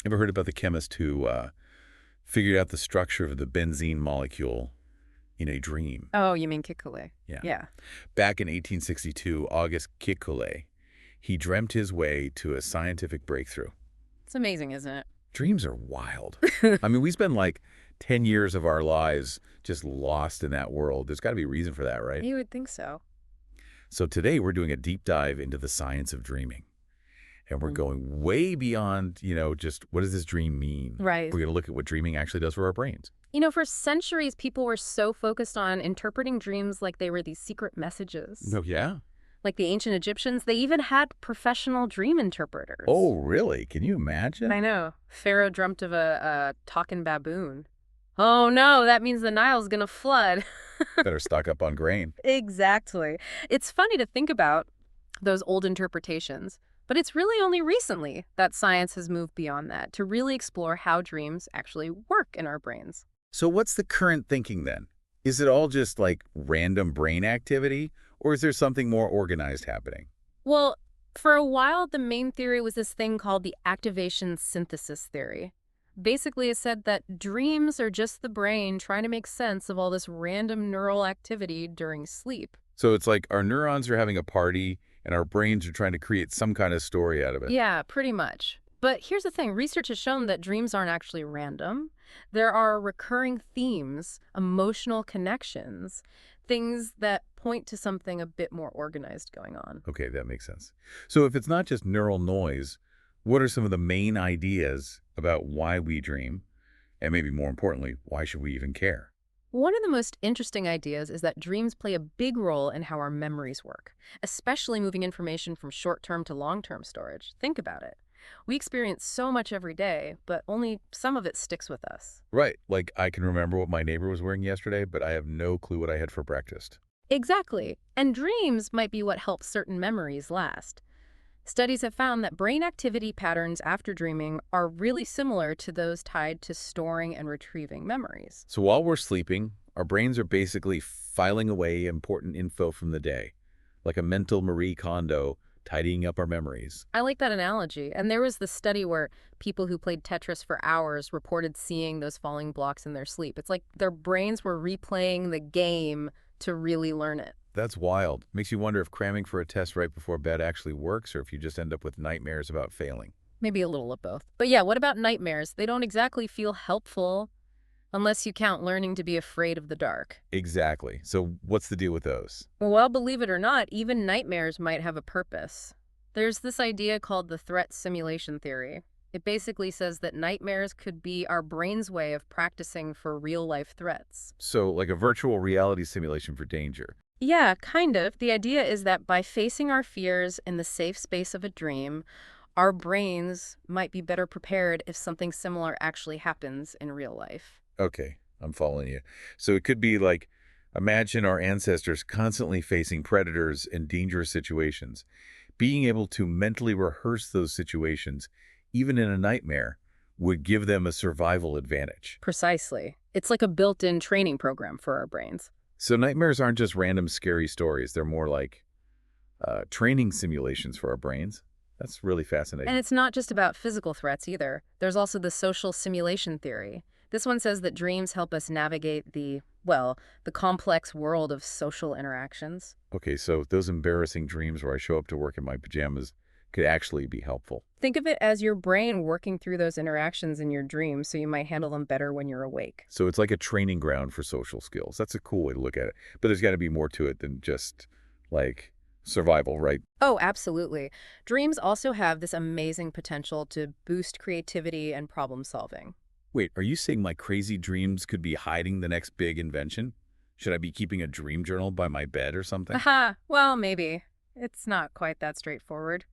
Ever heard about the chemist who figured out the structure of the benzene molecule in a dream? Oh, you mean Kekulé. Yeah. Yeah. Back in 1862, August Kekulé, he dreamt his way to a scientific breakthrough. It's amazing, isn't it? Dreams are wild. I mean, we spend like 10 years of our lives just lost in that world. There's got to be a reason for that, right? You would think so. So today we're doing a deep dive into the science of dreaming. And we're going way beyond, just what does this dream mean? Right. We're going to look at what dreaming actually does for our brains. For centuries, people were so focused on interpreting dreams like they were these secret messages. Oh, yeah? Like the ancient Egyptians, they even had professional dream interpreters. Oh, really? Can you imagine? I know. Pharaoh dreamt of a talking baboon. Oh no, that means the Nile's gonna flood. Better stock up on grain. Exactly. It's funny to think about those old interpretations, but it's really only recently that science has moved beyond that to really explore how dreams actually work in our brains. So what's the current thinking then? Is it all just like random brain activity, or is there something more organized happening? Well, for a while, the main theory was this thing called the activation synthesis theory. Basically, it said that dreams are just the brain trying to make sense of all this random neural activity during sleep. So it's like our neurons are having a party and our brains are trying to create some kind of story out of it. Yeah, pretty much. But here's the thing, research has shown that dreams aren't actually random. There are recurring themes, emotional connections, things that point to something a bit more organized going on. Okay, that makes sense. So if it's not just neural noise, what are some of the main ideas about why we dream? And maybe more importantly, why should we even care? One of the most interesting ideas is that dreams play a big role in how our memories work, especially moving information from short-term to long-term storage. Think about it. We experience so much every day, but only some of it sticks with us. Right, like I can remember what my neighbor was wearing yesterday, but I have no clue what I had for breakfast. Exactly. And dreams might be what helps certain memories last. Studies have found that brain activity patterns after dreaming are really similar to those tied to storing and retrieving memories. So while we're sleeping, our brains are basically filing away important info from the day, like a mental Marie Kondo tidying up our memories. I like that analogy. And there was this study where people who played Tetris for hours reported seeing those falling blocks in their sleep. It's like their brains were replaying the game to really learn it. That's wild. Makes you wonder if cramming for a test right before bed actually works or if you just end up with nightmares about failing. Maybe a little of both. But yeah, what about nightmares? They don't exactly feel helpful unless you count learning to be afraid of the dark. Exactly. So what's the deal with those? Well, believe it or not, even nightmares might have a purpose. There's this idea called the threat simulation theory. It basically says that nightmares could be our brain's way of practicing for real-life threats. So like a virtual reality simulation for danger. Yeah, kind of. The idea is that by facing our fears in the safe space of a dream, our brains might be better prepared if something similar actually happens in real life. Okay, I'm following you. So it could be like, imagine our ancestors constantly facing predators in dangerous situations. Being able to mentally rehearse those situations, even in a nightmare, would give them a survival advantage. Precisely. It's like a built-in training program for our brains. So nightmares aren't just random scary stories. They're more like training simulations for our brains. That's really fascinating. And it's not just about physical threats either. There's also the social simulation theory. This one says that dreams help us navigate the complex world of social interactions. Okay, so those embarrassing dreams where I show up to work in my pajamas could actually be helpful. Think of it as your brain working through those interactions in your dreams so you might handle them better when you're awake. So it's like a training ground for social skills. That's a cool way to look at it. But there's got to be more to it than just, like, survival, right? Oh, absolutely. Dreams also have this amazing potential to boost creativity and problem solving. Wait, are you saying my crazy dreams could be hiding the next big invention? Should I be keeping a dream journal by my bed or something? Aha, well, maybe. It's not quite that straightforward.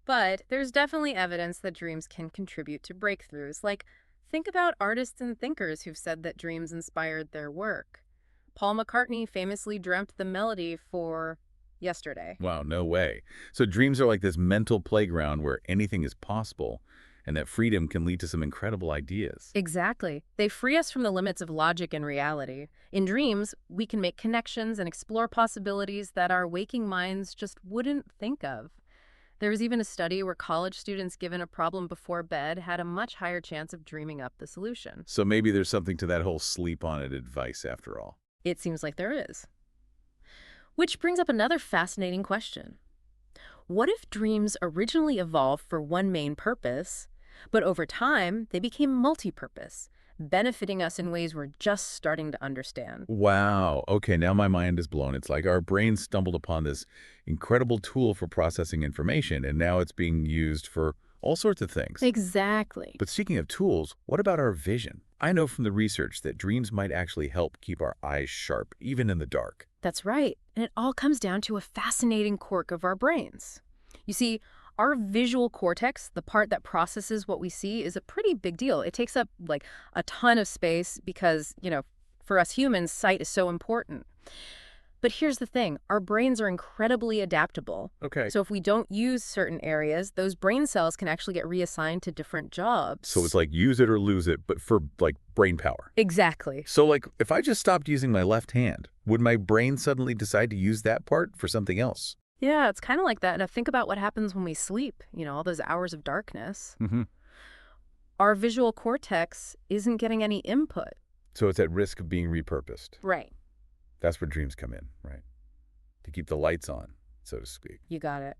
But there's definitely evidence that dreams can contribute to breakthroughs. Like, think about artists and thinkers who've said that dreams inspired their work. Paul McCartney famously dreamt the melody for Yesterday. Wow, no way. So dreams are like this mental playground where anything is possible, and that freedom can lead to some incredible ideas. Exactly. They free us from the limits of logic and reality. In dreams, we can make connections and explore possibilities that our waking minds just wouldn't think of. There was even a study where college students given a problem before bed had a much higher chance of dreaming up the solution. So maybe there's something to that whole sleep on it advice after all. It seems like there is. Which brings up another fascinating question. What if dreams originally evolved for one main purpose, but over time they became multi-purpose, benefiting us in ways we're just starting to understand? Wow. Okay, now my mind is blown. It's like our brains stumbled upon this incredible tool for processing information, and now it's being used for all sorts of things. Exactly. But speaking of tools, what about our vision? I know from the research that dreams might actually help keep our eyes sharp, even in the dark. That's right. And it all comes down to a fascinating quirk of our brains. You see, our visual cortex, the part that processes what we see, is a pretty big deal. It takes up like a ton of space because, for us humans, sight is so important. But here's the thing, our brains are incredibly adaptable. Okay. So if we don't use certain areas, those brain cells can actually get reassigned to different jobs. So it's like use it or lose it, but for like brain power. Exactly. So like if I just stopped using my left hand, would my brain suddenly decide to use that part for something else? Yeah, it's kind of like that. Now think about what happens when we sleep, all those hours of darkness. Mm-hmm. Our visual cortex isn't getting any input. So it's at risk of being repurposed. Right. That's where dreams come in, right? To keep the lights on, so to speak. You got it.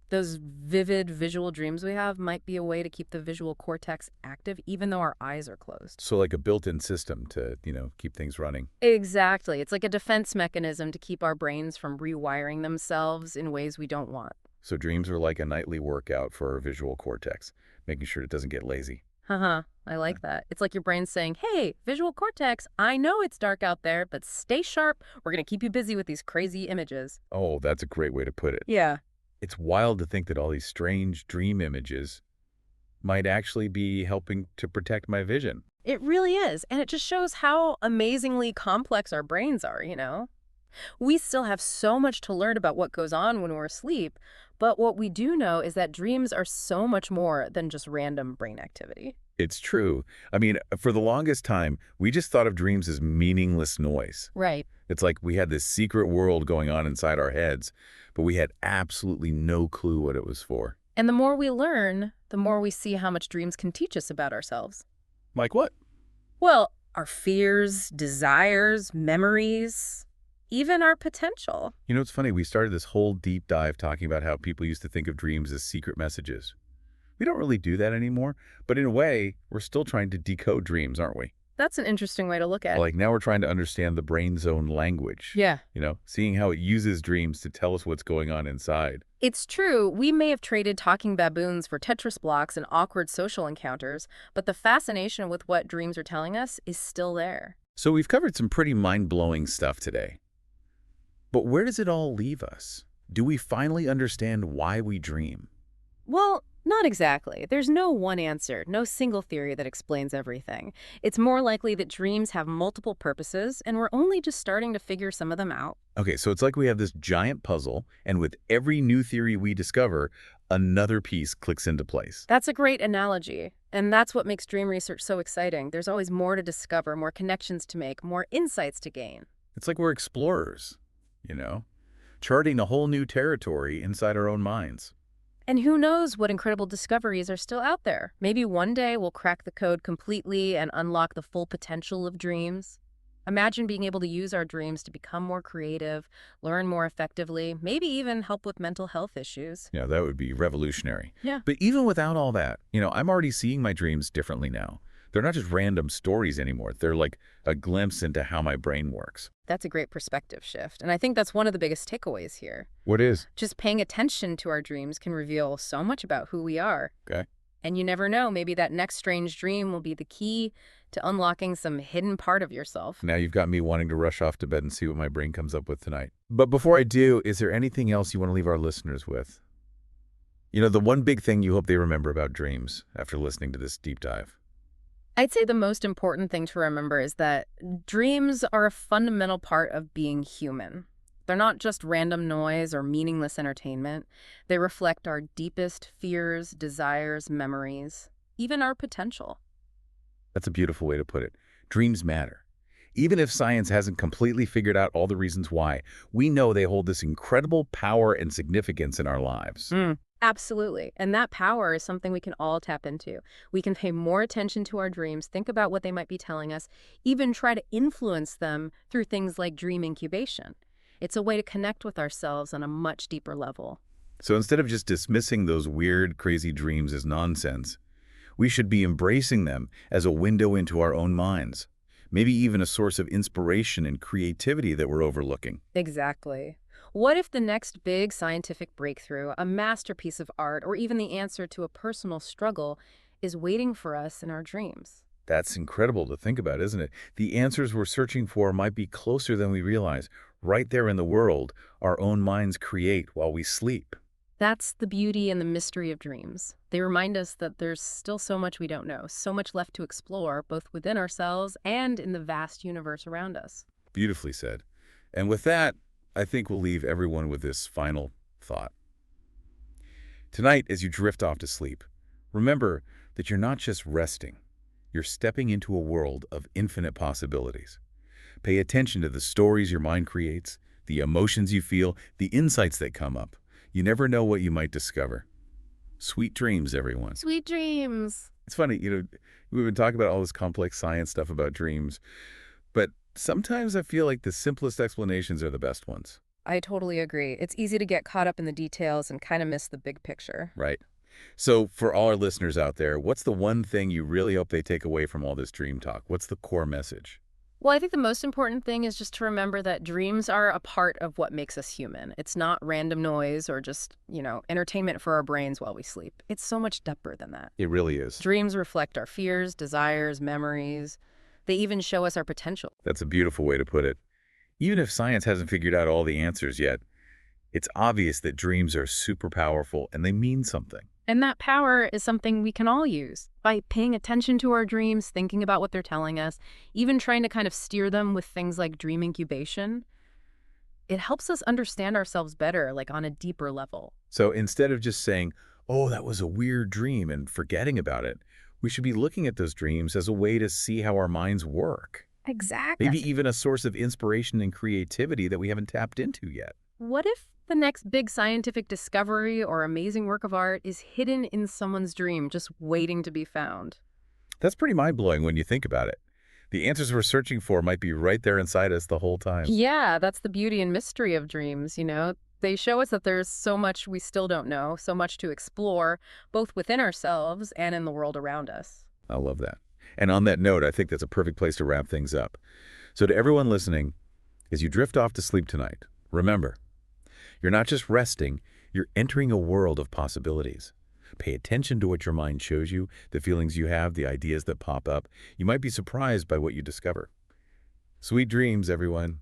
Those vivid visual dreams we have might be a way to keep the visual cortex active even though our eyes are closed. So like a built-in system to, keep things running. Exactly. It's like a defense mechanism to keep our brains from rewiring themselves in ways we don't want. So dreams are like a nightly workout for our visual cortex, making sure it doesn't get lazy. Haha, I like that. It's like your brain's saying, hey, visual cortex, I know it's dark out there, but stay sharp. We're going to keep you busy with these crazy images. Oh, that's a great way to put it. Yeah. It's wild to think that all these strange dream images might actually be helping to protect my vision. It really is. And it just shows how amazingly complex our brains are, We still have so much to learn about what goes on when we're asleep, but what we do know is that dreams are so much more than just random brain activity. It's true. I mean, for the longest time, we just thought of dreams as meaningless noise. Right. It's like we had this secret world going on inside our heads, but we had absolutely no clue what it was for. And the more we learn, the more we see how much dreams can teach us about ourselves. Like what? Well, our fears, desires, memories, even our potential. It's funny. We started this whole deep dive talking about how people used to think of dreams as secret messages. We don't really do that anymore, but in a way, we're still trying to decode dreams, aren't we? That's an interesting way to look at it. Like now we're trying to understand the brain's own language. Yeah. Seeing how it uses dreams to tell us what's going on inside. It's true, we may have traded talking baboons for Tetris blocks and awkward social encounters, but the fascination with what dreams are telling us is still there. So we've covered some pretty mind-blowing stuff today. But where does it all leave us? Do we finally understand why we dream? Well, not exactly. There's no one answer, no single theory that explains everything. It's more likely that dreams have multiple purposes, and we're only just starting to figure some of them out. Okay, so it's like we have this giant puzzle, and with every new theory we discover, another piece clicks into place. That's a great analogy, and that's what makes dream research so exciting. There's always more to discover, more connections to make, more insights to gain. It's like we're explorers, charting a whole new territory inside our own minds. And who knows what incredible discoveries are still out there. Maybe one day we'll crack the code completely and unlock the full potential of dreams. Imagine being able to use our dreams to become more creative, learn more effectively, maybe even help with mental health issues. Yeah, that would be revolutionary. Yeah. But even without all that, I'm already seeing my dreams differently now. They're not just random stories anymore. They're like a glimpse into how my brain works. That's a great perspective shift. And I think that's one of the biggest takeaways here. What is? Just paying attention to our dreams can reveal so much about who we are. Okay. And you never know, maybe that next strange dream will be the key to unlocking some hidden part of yourself. Now you've got me wanting to rush off to bed and see what my brain comes up with tonight. But before I do, is there anything else you want to leave our listeners with? The one big thing you hope they remember about dreams after listening to this deep dive. I'd say the most important thing to remember is that dreams are a fundamental part of being human. They're not just random noise or meaningless entertainment. They reflect our deepest fears, desires, memories, even our potential. That's a beautiful way to put it. Dreams matter. Even if science hasn't completely figured out all the reasons why, we know they hold this incredible power and significance in our lives. Absolutely. And that power is something we can all tap into. We can pay more attention to our dreams, think about what they might be telling us, even try to influence them through things like dream incubation. It's a way to connect with ourselves on a much deeper level. So instead of just dismissing those weird, crazy dreams as nonsense, we should be embracing them as a window into our own minds, maybe even a source of inspiration and creativity that we're overlooking. Exactly. What if the next big scientific breakthrough, a masterpiece of art, or even the answer to a personal struggle is waiting for us in our dreams? That's incredible to think about, isn't it? The answers we're searching for might be closer than we realize, right there in the world our own minds create while we sleep. That's the beauty and the mystery of dreams. They remind us that there's still so much we don't know, so much left to explore, both within ourselves and in the vast universe around us. Beautifully said. And with that, I think we'll leave everyone with this final thought. Tonight, as you drift off to sleep, remember that you're not just resting. You're stepping into a world of infinite possibilities. Pay attention to the stories your mind creates, the emotions you feel, the insights that come up. You never know what you might discover. Sweet dreams, everyone. Sweet dreams. It's funny, we've been talking about all this complex science stuff about dreams, but sometimes I feel like the simplest explanations are the best ones, I totally agree. It's easy to get caught up in the details and kind of miss the big picture. right? So for all our listeners out there, what's the one thing you really hope they take away from all this dream talk? What's the core message? Well, I think the most important thing is just to remember that dreams are a part of what makes us human. It's not random noise or just, entertainment for our brains while we sleep. It's so much deeper than that. It really is. Dreams reflect our fears, desires, memories. They even show us our potential. That's a beautiful way to put it. Even if science hasn't figured out all the answers yet, it's obvious that dreams are super powerful and they mean something. And that power is something we can all use. By paying attention to our dreams, thinking about what they're telling us, even trying to kind of steer them with things like dream incubation, it helps us understand ourselves better, like on a deeper level. So instead of just saying, oh, that was a weird dream and forgetting about it, we should be looking at those dreams as a way to see how our minds work. Exactly. Maybe even a source of inspiration and creativity that we haven't tapped into yet. What if the next big scientific discovery or amazing work of art is hidden in someone's dream, just waiting to be found? That's pretty mind-blowing when you think about it. The answers we're searching for might be right there inside us the whole time. Yeah, that's the beauty and mystery of dreams. They show us that there's so much we still don't know, so much to explore, both within ourselves and in the world around us. I love that. And on that note, I think that's a perfect place to wrap things up. So to everyone listening, as you drift off to sleep tonight, remember, you're not just resting, you're entering a world of possibilities. Pay attention to what your mind shows you, the feelings you have, the ideas that pop up. You might be surprised by what you discover. Sweet dreams, everyone.